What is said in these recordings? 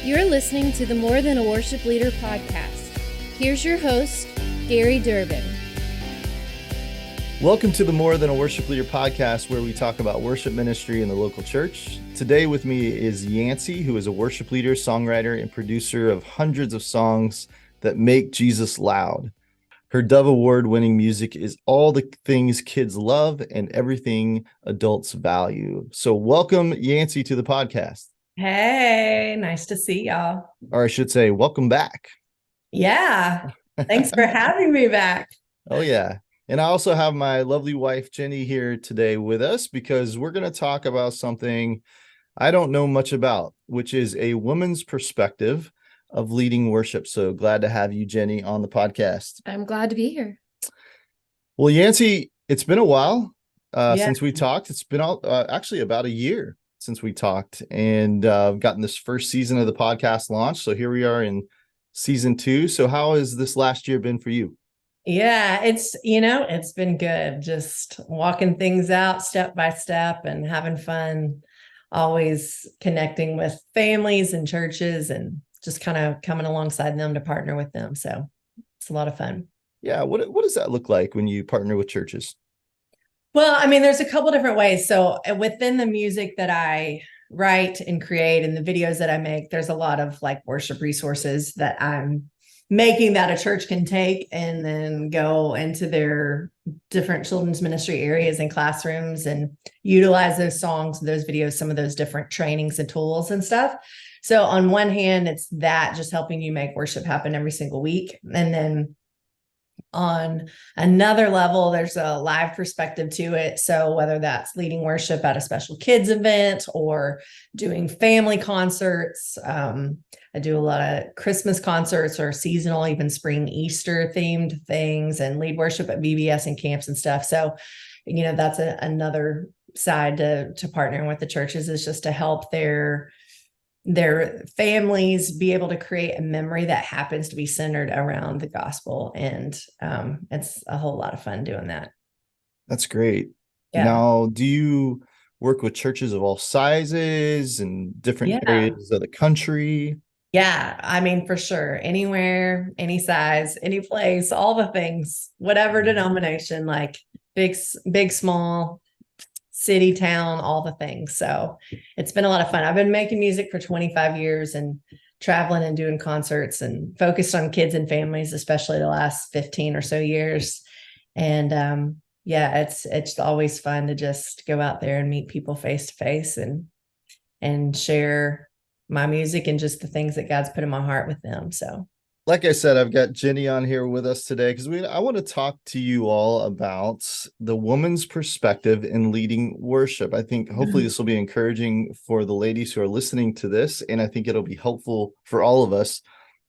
You're listening to the More Than a Worship Leader podcast. Here's your host, Gary Durbin. Welcome to the More Than a Worship Leader podcast, where we talk about worship ministry in the local church. Today with me is Yancy, who is a worship leader, songwriter, and producer of hundreds of songs that make Jesus loud. Her Dove Award-winning music is all the things kids love and everything adults value. So welcome, Yancy, to the podcast. Hey, nice to see y'all. Or I should say, welcome back. Yeah, thanks for having me back. Oh, yeah. And I also have my lovely wife, Jenny, here today with us because we're going to talk about something I don't know much about, which is a woman's perspective of leading worship. So glad to have you, Jenny, on the podcast. I'm glad to be here. Well, Yancy, it's been a while since we talked. It's been actually about a year since we talked, and gotten this first season of the podcast launched. So here we are in season 2. So how has this last year been for you? Yeah, it's been good. Just walking things out step by step and having fun, always connecting with families and churches and just kind of coming alongside them to partner with them. So it's a lot of fun. Yeah. What does that look like when you partner with churches? Well, I mean, there's a couple different ways. So within the music that I write and create and the videos that I make, there's a lot of like worship resources that I'm making that a church can take and then go into their different children's ministry areas and classrooms and utilize those songs, those videos, some of those different trainings and tools and stuff. So on one hand, it's that just helping you make worship happen every single week. And then on another level, there's a live perspective to it. So whether that's leading worship at a special kids event or doing family concerts, I do a lot of Christmas concerts or seasonal, even spring, Easter themed things, and lead worship at VBS and camps and stuff. So, that's another side to partnering with the churches, is just to help their families be able to create a memory that happens to be centered around the gospel. And it's a whole lot of fun doing that. That's great. Yeah. Now, do you work with churches of all sizes and different areas of the country? Yeah, I mean, for sure. Anywhere, any size, any place, all the things, whatever denomination, like big, small, city, town, all the things. So it's been a lot of fun. I've been making music for 25 years and traveling and doing concerts and focused on kids and families, especially the last 15 or so years. And it's always fun to just go out there and meet people face to face and share my music and just the things that God's put in my heart with them. So, like I said, I've got Jenny on here with us today because I want to talk to you all about the woman's perspective in leading worship. I think hopefully this will be encouraging for the ladies who are listening to this, and I think it'll be helpful for all of us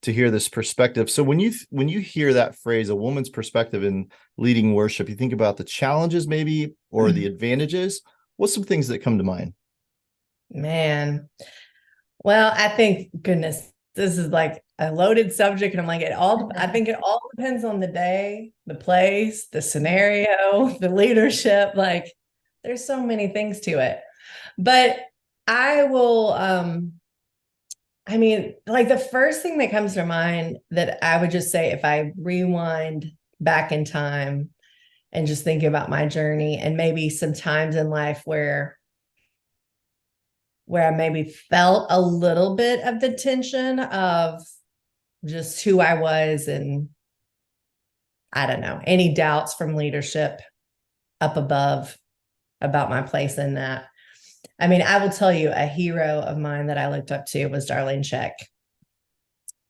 to hear this perspective. So when you hear that phrase, a woman's perspective in leading worship, you think about the challenges maybe or the advantages. What's some things that come to mind? Man, well, I think, goodness, this is like a loaded subject. And I'm like, I think it all depends on the day, the place, the scenario, the leadership. Like, there's so many things to it. But I will, like the first thing that comes to mind that I would just say, if I rewind back in time and just think about my journey and maybe some times in life where I maybe felt a little bit of the tension of just who I was, and I don't know, any doubts from leadership up above about my place in that. I mean, I will tell you, a hero of mine that I looked up to was Darlene Check.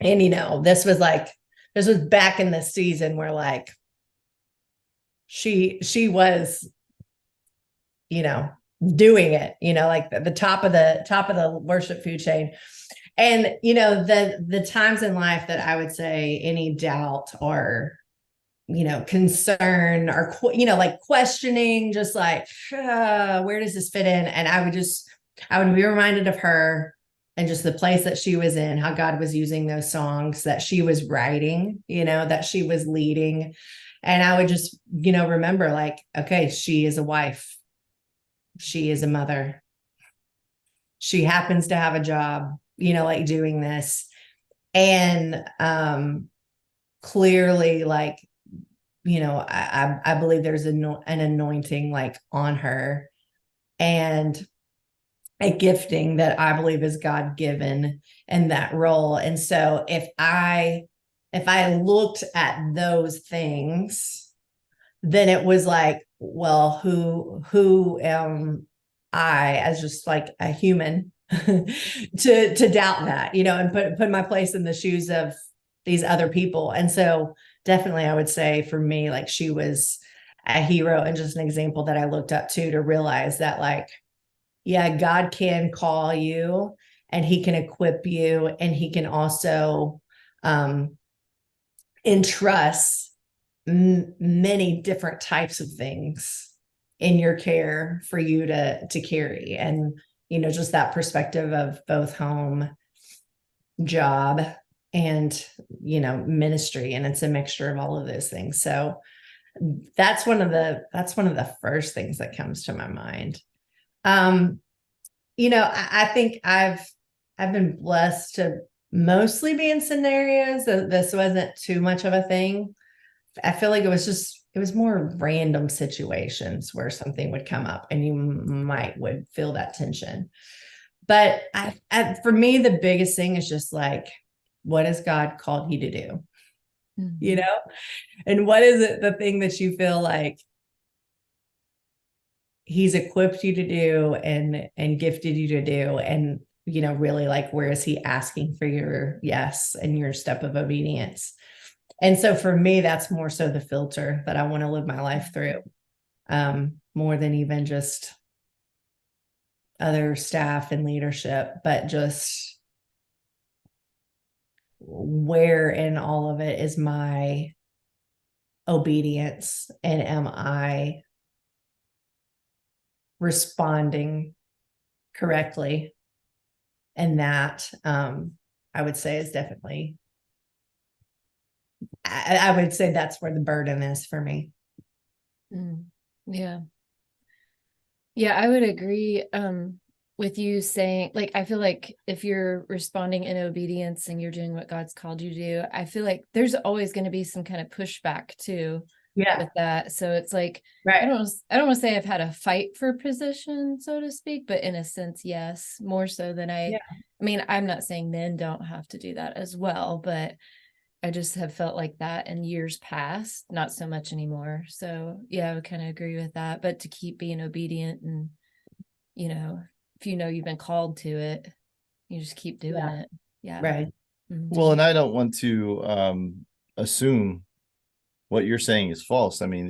And, this was back in the season where like she was, doing it, like the top of the worship food chain. And, the times in life that I would say any doubt or, concern or, like questioning, just like, where does this fit in? And I would be reminded of her and just the place that she was in, how God was using those songs that she was writing, that she was leading. And I would just, remember like, okay, she is a wife. She is a mother. She happens to have a job. like doing this. And clearly, like, I believe there's an anointing like on her, and a gifting that I believe is God given in that role. And so if I looked at those things, then it was like, well, who am I as just like a human to doubt that, and put my place in the shoes of these other people. And so definitely I would say for me, like, she was a hero and just an example that I looked up to realize that, like, yeah, God can call you and he can equip you, and he can also entrust many different types of things in your care for you to carry. And, just that perspective of both home, job, and, ministry. And it's a mixture of all of those things. So that's one of the first things that comes to my mind. I think I've been blessed to mostly be in scenarios that this wasn't too much of a thing. I feel like it was more random situations where something would come up and you would feel that tension. But for me, the biggest thing is just like, what has God called you to do? Mm-hmm. And what is it, the thing that you feel like he's equipped you to do and gifted you to do? And, really, like, where is he asking for your yes and your step of obedience? And so for me, that's more so the filter that I want to live my life through, more than even just other staff and leadership, but just where in all of it is my obedience, and am I responding correctly? And that, I would say, is definitely, I would say that's where the burden is for me. Yeah. Yeah, I would agree with you saying, like, I feel like if you're responding in obedience and you're doing what God's called you to do, I feel like there's always going to be some kind of pushback too. Yeah. With that. So it's like, right. I don't want to say I've had a fight for position, so to speak, but in a sense, yes, more so than I mean, I'm not saying men don't have to do that as well, but I just have felt like that in years past, not so much anymore. So yeah, I would kind of agree with that, but to keep being obedient, and, if you've been called to it, you just keep doing it. Yeah. Right. Mm-hmm. Well, and I don't want to assume what you're saying is false. I mean,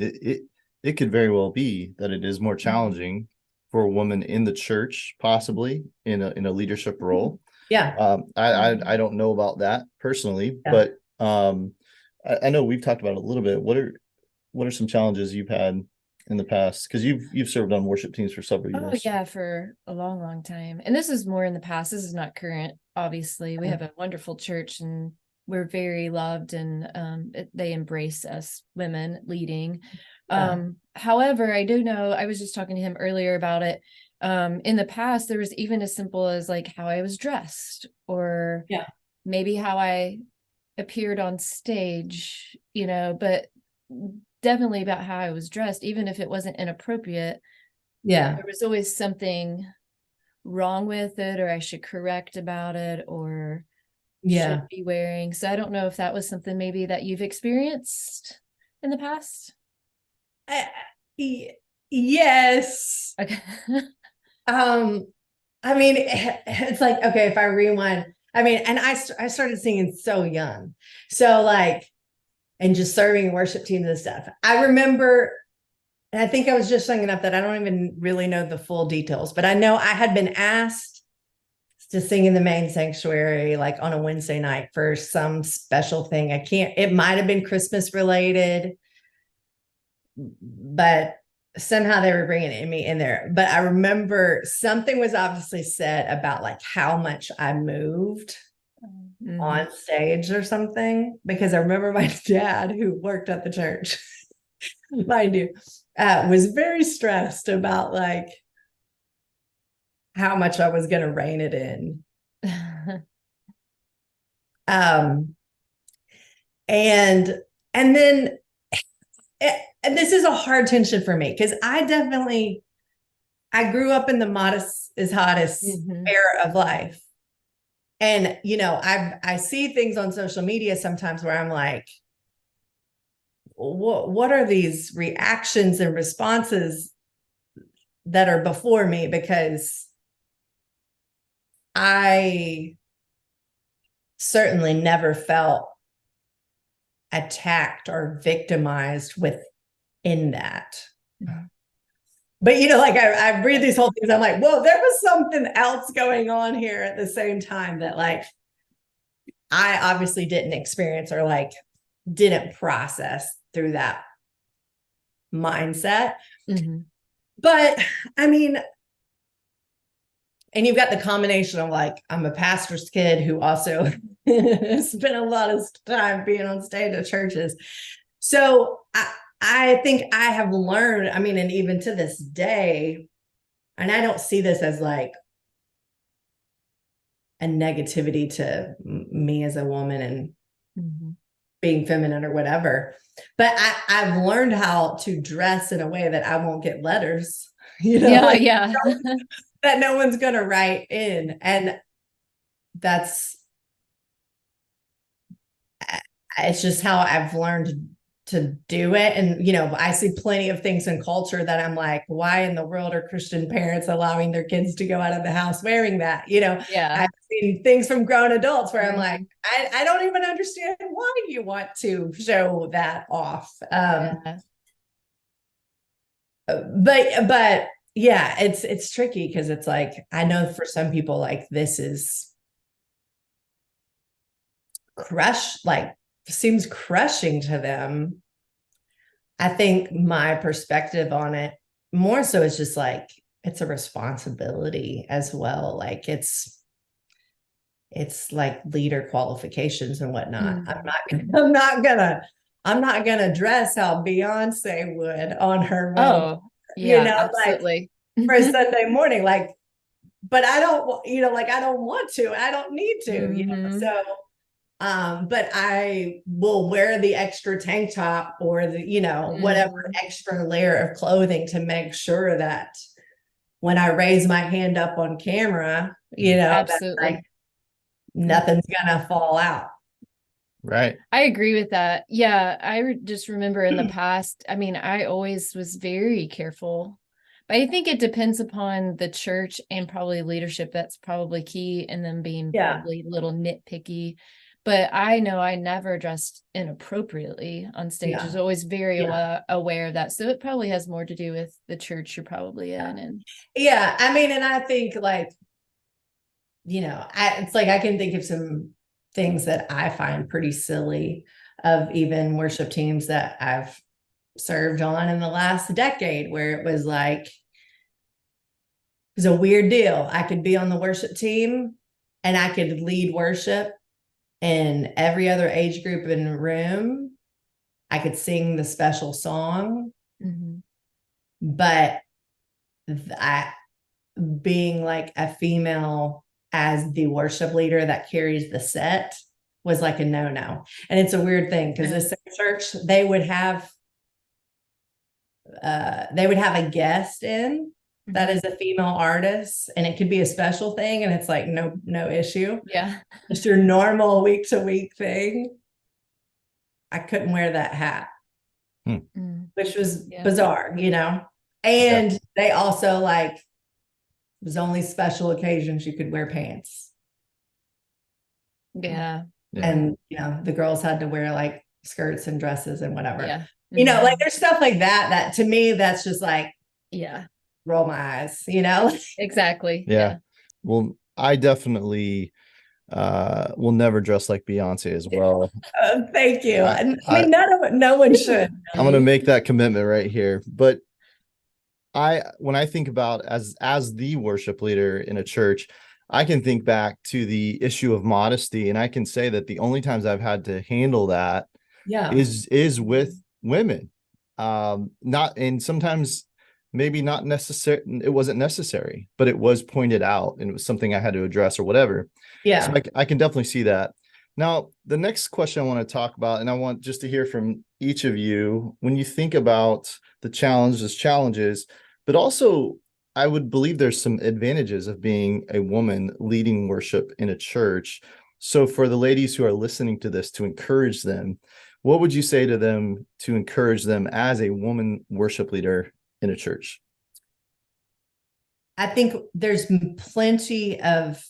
it could very well be that it is more challenging for a woman in the church, possibly in a leadership role. Yeah. I don't know about that personally, but I know we've talked about it a little bit. What are some challenges you've had in the past? Because you've served on worship teams for several years. Oh yeah, for a long, long time. And this is more in the past. This is not current. Obviously, we have a wonderful church, and we're very loved, and they embrace us women leading. However, I do know, I was just talking to him earlier about it. In the past, there was even as simple as like how I was dressed, or maybe how I appeared on stage, but definitely about how I was dressed, even if it wasn't inappropriate. There was always something wrong with it, or I should correct about it, or should be wearing. So I don't know if that was something maybe that you've experienced in the past. Yes. Okay. I mean, it's like, okay, if I rewind, I mean, and I started singing so young. So like, and just serving worship teams and stuff. I remember, and I think I was just young enough that I don't even really know the full details, but I know I had been asked to sing in the main sanctuary, like on a Wednesday night for some special thing. It might've been Christmas related, but somehow they were bringing me in there. But I remember something was obviously said about like how much I moved on stage or something, because I remember my dad, who worked at the church, mind you, was very stressed about like how much I was going to rein it in. Um, and then and this is a hard tension for me because I grew up in the modest is hottest era of life. And, I see things on social media sometimes where I'm like, what are these reactions and responses that are before me? Because I certainly never felt attacked or victimized within that. But like I read these whole things, I'm like, whoa, there was something else going on here at the same time that like I obviously didn't experience or like didn't process through that mindset. But I mean, and you've got the combination of like, I'm a pastor's kid who also spent a lot of time being on stage at churches. So I think I have learned, I mean, and even to this day, and I don't see this as like a negativity to me as a woman and being feminine or whatever, but I've learned how to dress in a way that I won't get letters, that no one's going to write in. And it's just how I've learned to do it. And, I see plenty of things in culture that I'm like, why in the world are Christian parents allowing their kids to go out of the house wearing that? I've seen things from grown adults where I'm like, I don't even understand why you want to show that off. But yeah, it's tricky because it's like, I know for some people, like this is seems crushing to them. I think my perspective on it more so is just like, it's a responsibility as well. Like it's like leader qualifications and whatnot. I'm not gonna dress how Beyonce would on her absolutely. Like for a Sunday morning, like, but I don't I don't want to, I don't need to, so but I will wear the extra tank top or the whatever extra layer of clothing to make sure that when I raise my hand up on camera, absolutely, that like nothing's gonna fall out. Right. I agree with that. Yeah. I just remember in the past, I mean, I always was very careful, but I think it depends upon the church and probably leadership. That's probably key. And then being probably a little nitpicky. But I know I never dressed inappropriately on stage. I was always very aware of that. So it probably has more to do with the church you're probably in. And I mean, and I think like, it's like I can think of some things that I find pretty silly of even worship teams that I've served on in the last decade, where it was like, it was a weird deal. I could be on the worship team and I could lead worship in every other age group in the room. I could sing the special song, but being like a female as the worship leader that carries the set was like a no-no. And it's a weird thing because this church, they would have a guest in that is a female artist, and it could be a special thing, and it's like no issue. Yeah. Just your normal week to week thing. I couldn't wear that hat, which was bizarre, and they also like, it was only special occasions you could wear pants. Yeah. And the girls had to wear like skirts and dresses and whatever. Yeah. Like there's stuff like that to me, that's just like, roll my eyes, Exactly. Yeah. Well, I definitely will never dress like Beyonce as well. Thank you. I mean, no one should. I'm going to make that commitment right here. But when I think about as the worship leader in a church, I can think back to the issue of modesty, and I can say that the only times I've had to handle that is with women. And sometimes maybe not necessary, it wasn't necessary, but it was pointed out and it was something I had to address or whatever. So Yeah. I can definitely see that. Now, the next question I want to talk about, and I want just to hear from each of you, when you think about the challenges, but also I would believe there's some advantages of being a woman leading worship in a church. So for the ladies who are listening to this, to encourage them, what would you say to them to encourage them as a woman worship leader in a church? I think there's plenty of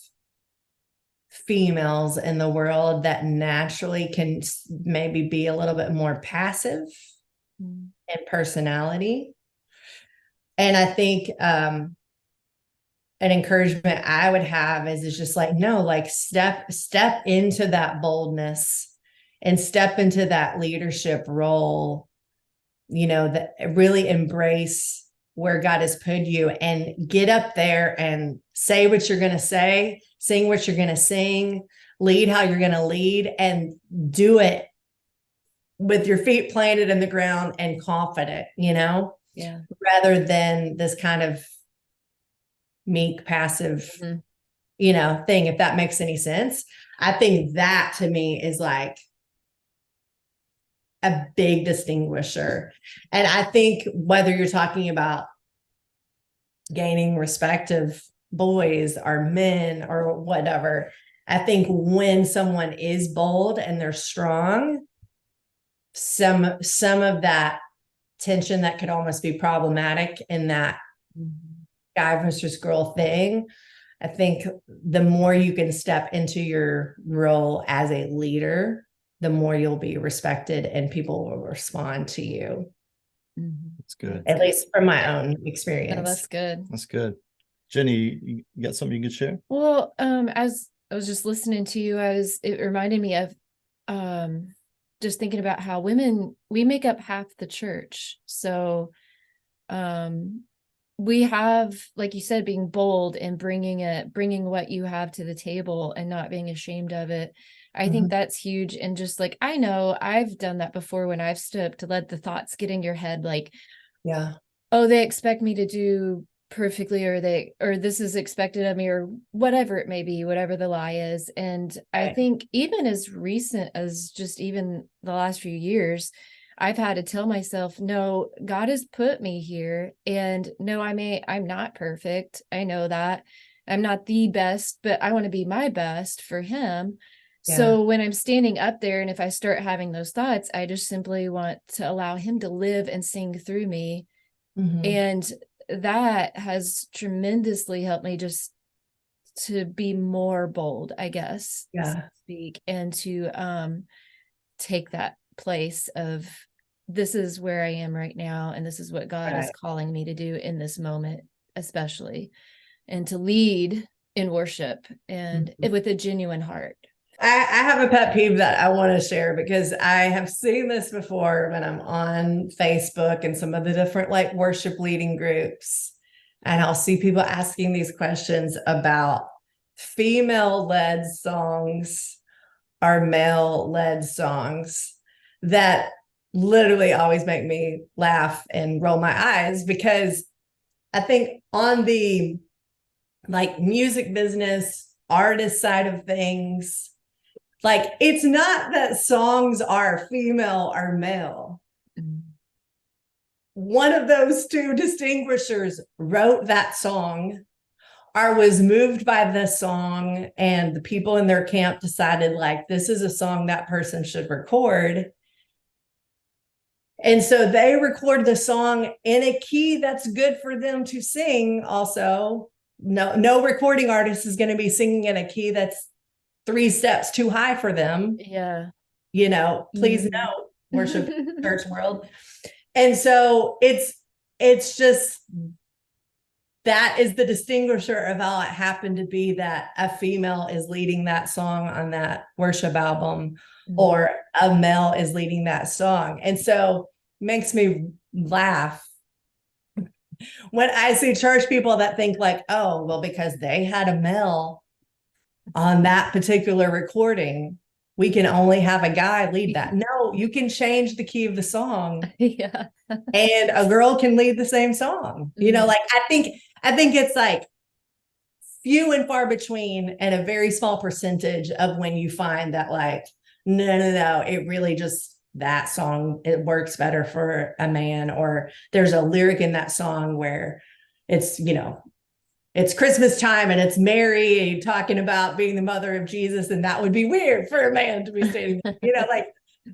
females in the world that naturally can maybe be a little bit more passive in personality. And I think an encouragement I would have is just like, no, like step into that boldness and step into that leadership role, that really embrace where God has put you and get up there and say what you're going to say, sing what you're going to sing, lead how you're going to lead, and do it with your feet planted in the ground and confident, Yeah. rather than this kind of meek, passive, thing, if that makes any sense. I think that to me is like a big distinguisher. And I think whether you're talking about gaining respect of boys or men or whatever, I think when someone is bold and they're strong, some of that tension that could almost be problematic in that guy versus girl thing, I think the more you can step into your role as a leader, the more you'll be respected and people will respond to you. That's good. At least from my own experience. No, that's good. That's good. Jenny, you got something you could share? Well, as I was just listening to you, it reminded me of just thinking about how we make up half the church. So we have, like you said, being bold and bringing what you have to the table and not being ashamed of it. I think that's huge. And just like, I know I've done that before when I've stood up to let the thoughts get in your head, like, yeah, oh, they expect me to do perfectly, or this is expected of me, or whatever it may be, whatever the lie is. And I think even as recent as just even the last few years, I've had to tell myself, no, God has put me here, and no, I'm not perfect. I know that I'm not the best, but I want to be my best for him. Yeah. So when I'm standing up there and if I start having those thoughts, I just simply want to allow him to live and sing through me. And that has tremendously helped me just to be more bold, I guess, so to speak, and to take that place of, this is where I am right now, and this is what God is calling me to do in this moment, especially, and to lead in worship and with a genuine heart. I have a pet peeve that I want to share, because I have seen this before when I'm on Facebook and some of the different like worship leading groups, and I'll see people asking these questions about female led songs or male led songs that literally always make me laugh and roll my eyes, because I think on the like music business artist side of things, like, it's not that songs are female or male. One of those two distinguishers wrote that song or was moved by the song, and the people in their camp decided, like, this is a song that person should record. And so they record the song in a key that's good for them to sing. Also, no recording artist is going to be singing in a key that's 3 steps too high for them. Yeah. Please note, worship church world. And so it's just, that is the distinguisher of how it happened to be that a female is leading that song on that worship album, or a male is leading that song. And so it makes me laugh when I see church people that think like, oh, well, because they had a male on that particular recording, we can only have a guy lead that. No, you can change the key of the song. Yeah. And a girl can lead the same song. You know, like I think it's like few and far between, and a very small percentage of when you find that like, no, it really just, that song, it works better for a man, or there's a lyric in that song where it's, you know, it's Christmas time and it's Mary talking about being the mother of Jesus, and that would be weird for a man to be stating, you know, like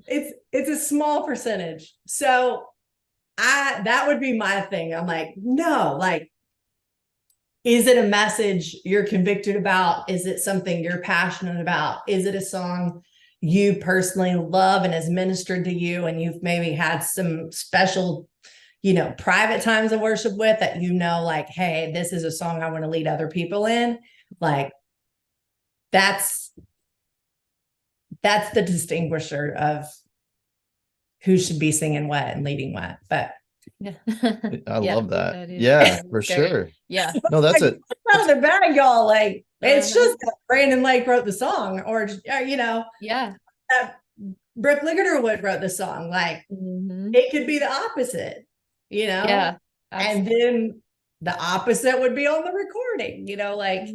it's a small percentage. So that would be my thing. I'm like, no, like, is it a message you're convicted about? Is it something you're passionate about? Is it a song you personally love and has ministered to you, and you've maybe had some special, you know, private times of worship with, that, you know, like, hey, this is a song I want to lead other people in? Like, that's the distinguisher of who should be singing what and leading what. But Yeah. I love that. is. Yeah, for Scary. sure. Yeah. No, that's like, it. out of the bag, y'all. Like, it's just that Brandon Lake wrote the song, or you know, Yeah. Brooke Ligerterwood wrote the song. Like, it could be the opposite, you know? Yeah. And then the opposite would be on the recording, you know, like,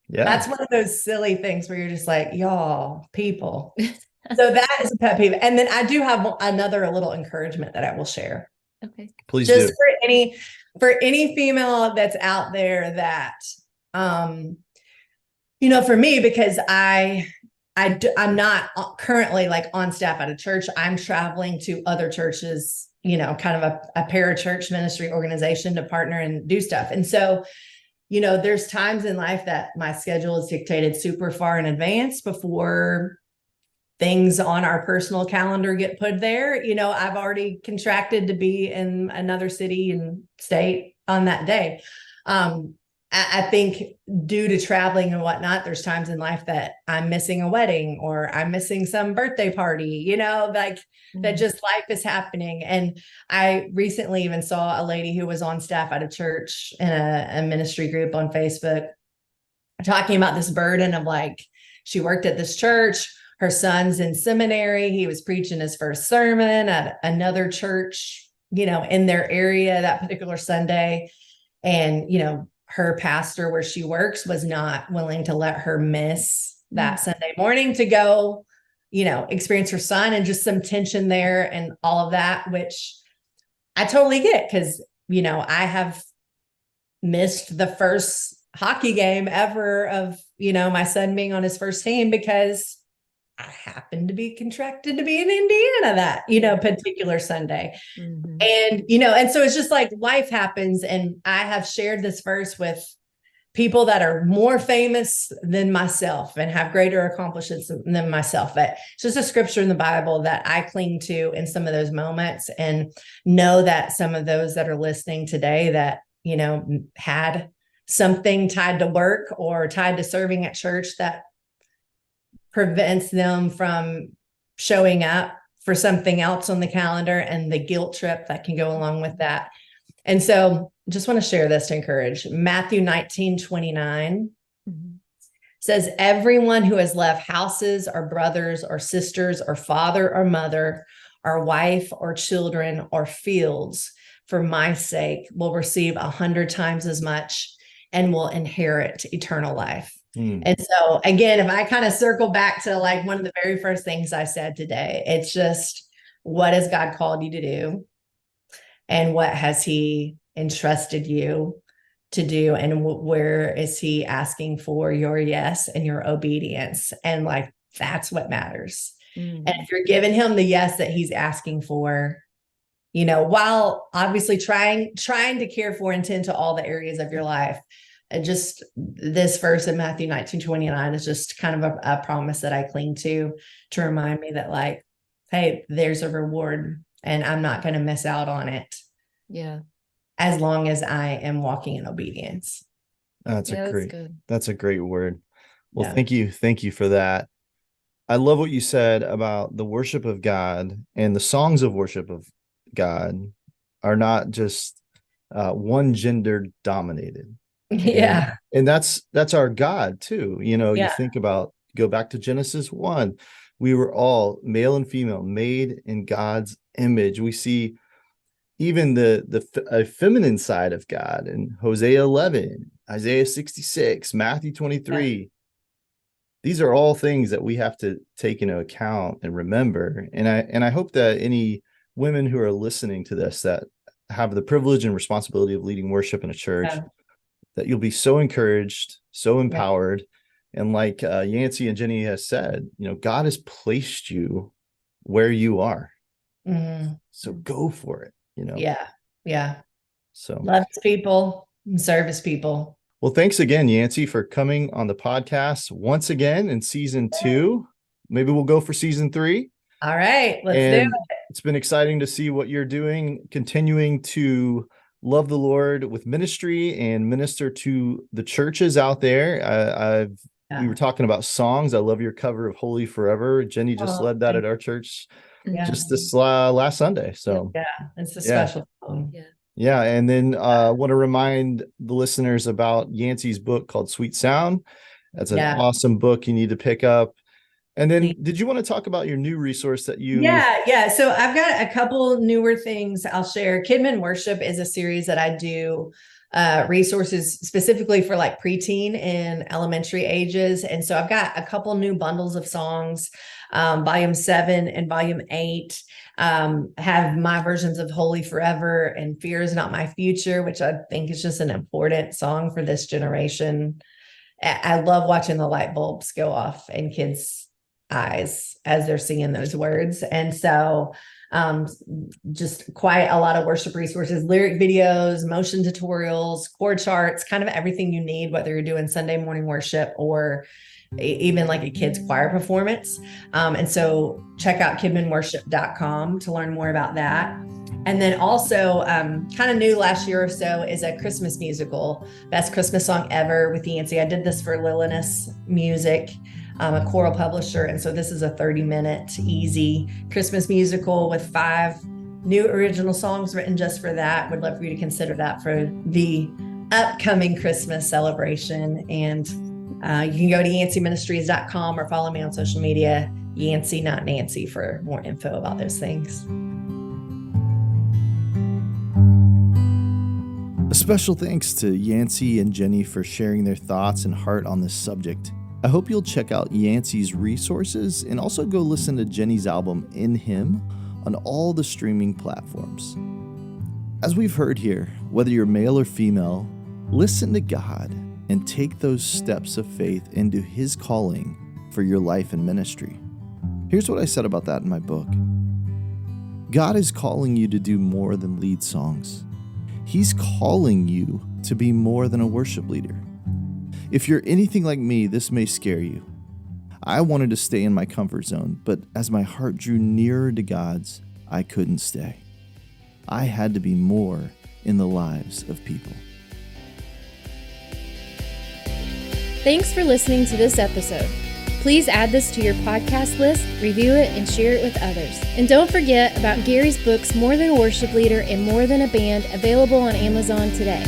Yeah, that's one of those silly things where you're just like, y'all, people. So that is a pet peeve. And then I do have another little encouragement that I will share. Okay. please Just do. for any female that's out there that, you know, for me, because I'm not currently like on staff at a church. I'm traveling to other churches, you know, kind of a parachurch ministry organization to partner and do stuff. And so, you know, there's times in life that my schedule is dictated super far in advance before things on our personal calendar get put there. You know, I've already contracted to be in another city and state on that day. I think due to traveling and whatnot, there's times in life that I'm missing a wedding, or I'm missing some birthday party, you know, like that just life is happening. And I recently even saw a lady who was on staff at a church in a ministry group on Facebook talking about this burden of like, she worked at this church, her son's in seminary, he was preaching his first sermon at another church, you know, in their area that particular Sunday. And, you know, her pastor where she works was not willing to let her miss that Sunday morning to go, you know, experience her son, and just some tension there and all of that, which I totally get, because, you know, I have missed the first hockey game ever of, you know, my son being on his first team because I happened to be contracted to be in Indiana that, you know, particular Sunday. And, you know, and so it's just like life happens. And I have shared this verse with people that are more famous than myself and have greater accomplishments than myself. But it's just a scripture in the Bible that I cling to in some of those moments, and know that some of those that are listening today that, you know, had something tied to work or tied to serving at church that prevents them from showing up for something else on the calendar, and the guilt trip that can go along with that. And so just want to share this to encourage. Matthew 19:29 says, everyone who has left houses or brothers or sisters or father or mother or wife or children or fields for my sake will receive 100 times as much and will inherit eternal life. And so again, if I kind of circle back to like one of the very first things I said today, it's just, what has God called you to do? And what has he entrusted you to do? And where is he asking for your yes and your obedience? And like, that's what matters. And if you're giving him the yes that he's asking for, you know, while obviously trying to care for and tend to all the areas of your life, and just this verse in Matthew 19:29 is just kind of a promise that I cling to remind me that like, hey, there's a reward and I'm not going to miss out on it. Yeah. As long as I am walking in obedience. That's a great word. Well, thank you. Thank you for that. I love what you said about the worship of God, and the songs of worship of God are not just one gender dominated. Yeah. And that's our God too. You know, you think about, go back to Genesis 1. We were all, male and female, made in God's image. We see even the feminine side of God in Hosea 11, Isaiah 66, Matthew 23. Yeah. These are all things that we have to take into account and remember. And I hope that any women who are listening to this that have the privilege and responsibility of leading worship in a church, that you'll be so encouraged, so empowered. And like Yancy and Jenny has said, God has placed you where you are. Mm-hmm. So go for it, Yeah. So love his people and serve his people. Well, thanks again, Yancy, for coming on the podcast once again in season 2. Maybe we'll go for season 3. All right, let's do it. It's been exciting to see what you're doing, continuing to love the Lord with ministry and minister to the churches out there. We were talking about songs. I love your cover of Holy Forever. Jenny just led that at our church just this last Sunday. So it's a special song. Yeah. And then I want to remind the listeners about Yancy's book called Sweet Sound. That's an awesome book you need to pick up. And then did you want to talk about your new resource that you... Yeah. So I've got a couple newer things I'll share. Kidmin Worship is a series that I do resources specifically for like preteen and elementary ages. And so I've got a couple new bundles of songs. Volume 7 and Volume 8 have my versions of Holy Forever and Fear Is Not My Future, which I think is just an important song for this generation. I love watching the light bulbs go off in kids' eyes as they're singing those words. And so just quite a lot of worship resources, lyric videos, motion tutorials, chord charts, kind of everything you need, whether you're doing Sunday morning worship or even like a kid's choir performance. And so check out kidminworship.com to learn more about that. And then also kind of new last year or so is a Christmas musical, Best Christmas Song Ever with Yancy. I did this for Lilinas Music, a choral publisher. And so this is a 30-minute easy Christmas musical with 5 new original songs written just for that. Would love for you to consider that for the upcoming Christmas celebration. And you can go to yancyministries.com or follow me on social media, Yancy, not Nancy, for more info about those things. A special thanks to Yancy and Jenny for sharing their thoughts and heart on this subject. I hope you'll check out Yancy's resources and also go listen to Jenny's album In Him on all the streaming platforms. As we've heard here, whether you're male or female, listen to God and take those steps of faith into His calling for your life and ministry. Here's what I said about that in my book. God is calling you to do more than lead songs. He's calling you to be more than a worship leader. If you're anything like me, this may scare you. I wanted to stay in my comfort zone, but as my heart drew nearer to God's, I couldn't stay. I had to be more in the lives of people. Thanks for listening to this episode. Please add this to your podcast list, review it, and share it with others. And don't forget about Gary's books, More Than a Worship Leader and More Than a Band, available on Amazon today.